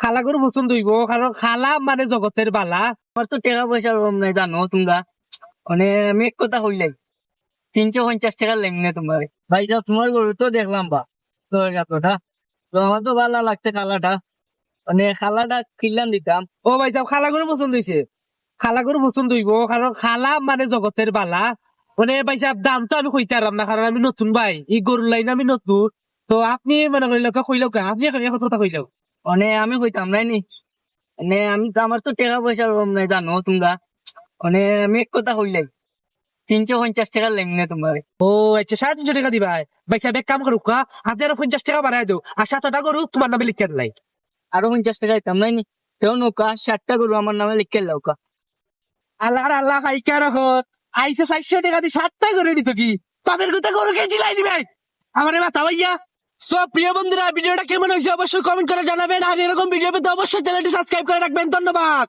খালা গরু পছন্দ হইব, কারণ খালা মানে জগতের বালা। আমার তো টাকা পয়সার অভাব নাই জানো তোমরা। মানে আমি এক কথা হইলাই 350 টাকা লেমনে তোমার। ভাই যাও, তোমার গরু তো দেখলাম বা তোর এতটা, তো আমার তো ভালো লাগছে কালাটা, মানে খালাটা কিনলাম দিতাম। ও ভাই সাহেব, খালা গরু পছন্দ হয়েছে? খালা গরু পছন্দ হইব, কারণ খালা মানে জগতের বালা। মানে ভাই সাহেব, দাম তো আমি কইতে পারলাম না, কারণ আমি নতুন ভাই, এই গরুর লাইন আমি নতুন। তো আপনি মনে করিল কইলেও কা, আপনি এখন এখন কথা কইলেও। মানে আমি কইতাম নাই নি, মানে আমি তো, আমার তো টাকা পয়সার অভাব নাই জানো তোমরা। মানে আমি এক কথা হইলাই 350 টাকা লেমনে তোমার। ও আচ্ছা, 350 টাকা দিবা? ভাই সাহেব এক কাম করুক কা, আপনি আরো 50 টাকা বাড়াই দেও, আর 7টা গরু তোমার নামে লিখে দিলাই। আরো 50 টাকা দিতাম নাই নি, তেও নৌকা 60টা গরু আমার নামে লিখে লাউকা। আল্লাহ আর আল্লাহ ভাই কে রকম আইসে 400 টাকা দিয়ে 7টা গরু নিত কি? তাদের কথা গরু কে জিলাই দিবে? আমার মাথা ভাইয়া। সব প্রিয় বন্ধুরা, ভিডিওটা কেমন হয়েছে অবশ্যই কমেন্ট করে জানাবেন, আর এরকম ভিডিও পেতে অবশ্যই চ্যানেলটি সাবস্ক্রাইব করে রাখবেন। ধন্যবাদ।